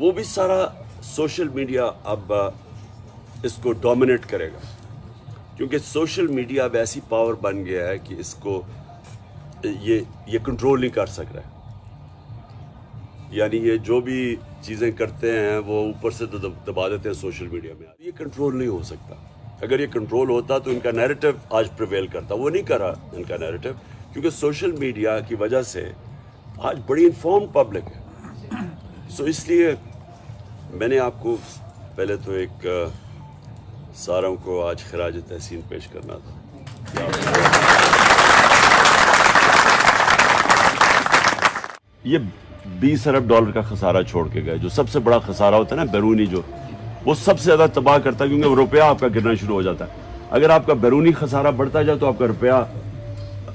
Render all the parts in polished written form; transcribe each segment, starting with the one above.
وہ بھی سارا سوشل میڈیا اب اس کو ڈومینیٹ کرے گا، کیونکہ سوشل میڈیا اب ایسی پاور بن گیا ہے کہ اس کو یہ کنٹرول نہیں کر سک رہا ہے. یعنی یہ جو بھی چیزیں کرتے ہیں وہ اوپر سے دبا دیتے ہیں سوشل میڈیا میں. یہ کنٹرول نہیں ہو سکتا. اگر یہ کنٹرول ہوتا تو ان کا نیریٹو آج پریویل کرتا. وہ نہیں کرا ان کا نیریٹو، کیونکہ سوشل میڈیا کی وجہ سے آج بڑی انفارم پبلک ہے. سو اس لیے میں نے آپ کو پہلے تو ایک ساروں کو آج خراج تحسین پیش کرنا تھا. یہ $20 ارب کا خسارہ چھوڑ کے گئے. جو سب سے بڑا خسارہ ہوتا ہے نا بیرونی، جو وہ سب سے زیادہ تباہ کرتا ہے، کیونکہ وہ روپیہ آپ کا گرنا شروع ہو جاتا ہے. اگر آپ کا بیرونی خسارہ بڑھتا جائے تو آپ کا روپیہ،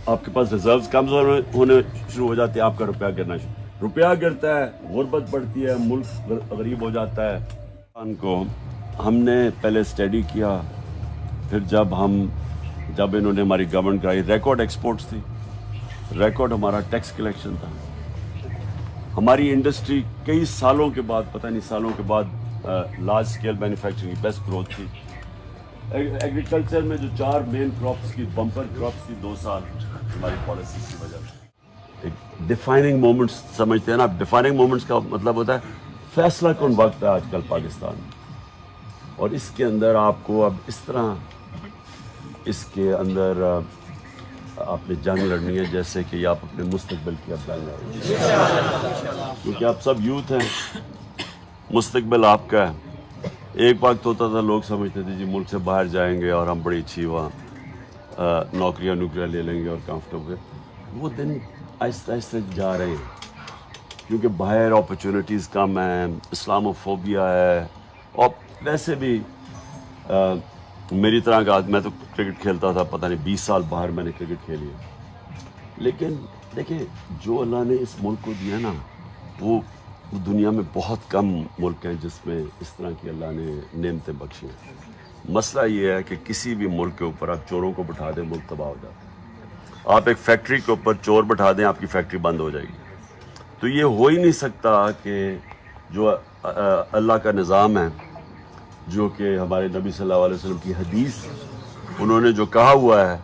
آپ کے پاس ریزروز کم ہونے شروع ہو جاتے ہیں، آپ کا روپیہ گرنا شروع. روپیہ گرتا ہے، غربت بڑھتی ہے، ملک غریب ہو جاتا ہے. ان کو ہم نے پہلے اسٹڈی کیا، پھر جب انہوں نے ہماری گورنمنٹ کرائی، ریکارڈ ایکسپورٹس تھی، ریکارڈ ہمارا ٹیکس کلیکشن تھا. ہماری انڈسٹری کئی سالوں کے بعد، پتہ نہیں سالوں کے بعد، لارج اسکیل مینوفیکچرنگ کی بیسٹ گروتھ تھی. ایگریکلچر میں جو 4 مین کراپس کی بمپر کراپس تھی 2 سال ہماری پالیسیز کی وجہ سے. ایک ڈیفائننگ مومنٹس سمجھتے ہیں نا. ڈیفائننگ مومنٹس کا مطلب ہوتا ہے فیصلہ کن وقت ہے آج کل پاکستان میں، اور اس کے اندر آپ کو اب اس طرح اس کے اندر آپ نے جنگ لڑنی ہے جیسے کہ آپ اپنے مستقبل کی اب جنگ لڑ رہے ہیں، کیونکہ آپ سب یوتھ ہیں، مستقبل آپ کا ہے. ایک وقت ہوتا تھا لوگ سمجھتے تھے جی ملک سے باہر جائیں گے اور ہم بڑی اچھی وہاں نوکریاں لے لیں گے اور کمفرٹیبل. وہ دن آہستہ آہستہ جا رہے ہیں، کیونکہ باہر اپرچونیٹیز کم ہیں، اسلاموفوبیا ہے. اور ویسے بھی میری طرح کا میں تو کرکٹ کھیلتا تھا، پتہ نہیں 20 سال باہر میں نے کرکٹ کھیلی ہے. لیکن دیکھیں جو اللہ نے اس ملک کو دیا نا، وہ دنیا میں بہت کم ملک ہیں جس میں اس طرح کی اللہ نے نعمتیں بخشی ہیں. مسئلہ یہ ہے کہ کسی بھی ملک کے اوپر آپ چوروں کو بٹھا دیں ملک تباہ ہو جاتا ہے. آپ ایک فیکٹری کے اوپر چور بٹھا دیں، آپ کی فیکٹری بند ہو جائے گی. تو یہ ہو ہی نہیں سکتا کہ جو اللہ کا نظام ہے، جو کہ ہمارے نبی صلی اللہ علیہ وسلم کی حدیث، انہوں نے جو کہا ہوا ہے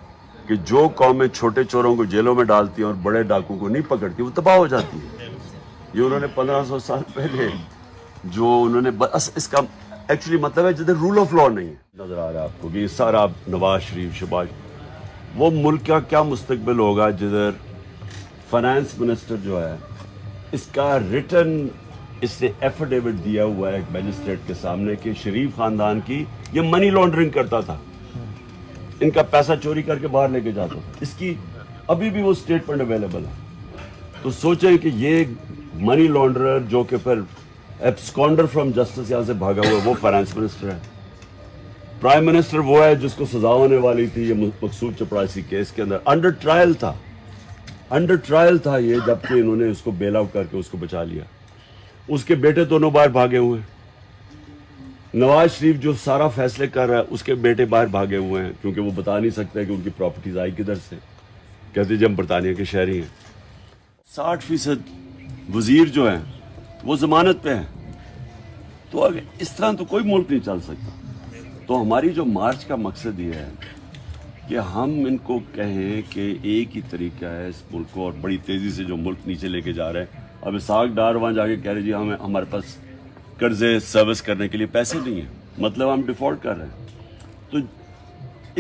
کہ جو قومیں چھوٹے چوروں کو جیلوں میں ڈالتی ہیں اور بڑے ڈاکوں کو نہیں پکڑتی وہ تباہ ہو جاتی ہیں. یہ انہوں نے 1500 سال پہلے جو انہوں نے اس کا ایکچولی مطلب ہے جدھر رول آف لا نہیں ہے. نظر آ رہا ہے آپ کو کہ یہ سارا نواز شریف شباز، وہ ملک کا کیا مستقبل ہوگا جدھر فائنانس منسٹر جو ہے اس کا ریٹن اس نے ایفیڈیوٹ دیا ہوا ہے ایک میجسٹریٹ کے سامنے کہ شریف خاندان کی یہ منی لانڈرنگ کرتا تھا، ان کا پیسہ چوری کر کے باہر لے کے جاتا تھا. اس کی ابھی بھی وہ اسٹیٹمنٹ اویلیبل ہے. تو سوچیں کہ یہ منی لانڈرر جو کہ پھر ایبسکانڈر فرام جسٹس یہاں سے بھاگا ہوا ہے، وہ فائنانس منسٹر ہے. پرائم منسٹر وہ ہے جس کو سزا ہونے والی تھی یہ مقصود چپڑاسی کیس کے اندر. انڈر ٹرائل تھا یہ، جبکہ انہوں نے اس کو بیل آؤٹ کر کے اس کو بچا لیا. اس کے بیٹے دونوں باہر بھاگے ہوئے ہیں. نواز شریف جو سارا فیصلے کر رہا ہے اس کے بیٹے باہر بھاگے ہوئے ہیں، کیونکہ وہ بتا نہیں سکتے کہ ان کی پراپرٹیز آئی کدھر سے. کہتے جی ہم برطانیہ کے شہری ہیں. 60% وزیر جو ہیں وہ ضمانت پہ ہیں. تو اگر اس طرح تو کوئی ملک نہیں چل سکتا. تو ہماری جو مارچ کا مقصد یہ ہے کہ ہم ان کو کہیں کہ ایک ہی طریقہ ہے اس ملک کو، اور بڑی تیزی سے جو ملک نیچے لے کے جا رہے ہیں. اب اسحاق ڈار وہاں جا کے کہہ رہے جی ہمارے پاس قرضے سروس کرنے کے لیے پیسے نہیں ہیں، مطلب ہم ڈیفالٹ کر رہے ہیں. تو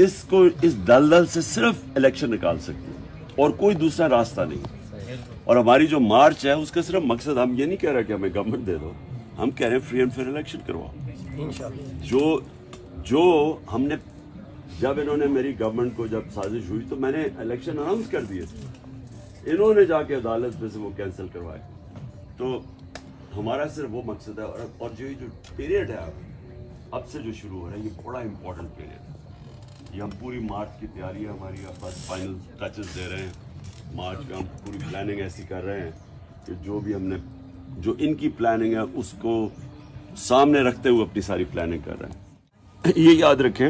اس کو اس دلدل سے صرف الیکشن نکال سکتے ہیں اور کوئی دوسرا راستہ نہیں. اور ہماری جو مارچ ہے اس کا صرف مقصد، ہم یہ نہیں کہہ رہے کہ ہمیں گورنمنٹ دے دو، ہم کہہ رہے ہیں فری اینڈ فیئر الیکشن کرواؤ. جو ہم نے جب انہوں نے میری گورنمنٹ کو جب سازش ہوئی تو میں نے الیکشن اناؤنس کر دیے تھے، انہوں نے جا کے عدالت میں سے وہ کینسل کروائے. تو ہمارا صرف وہ مقصد ہے. اور جو پیریڈ ہے اب سے جو شروع ہو رہا ہے یہ بڑا امپورٹنٹ پیریڈ ہے. یہ ہم پوری مارچ کی تیاری ہے ہماری، اب بس فائنل ٹچز دے رہے ہیں. مارچ کا ہم پوری پلاننگ ایسی کر رہے ہیں کہ جو بھی ہم نے جو ان کی پلاننگ ہے اس کو سامنے رکھتے ہوئے اپنی ساری پلاننگ کر رہے ہیں. یہ یاد رکھیں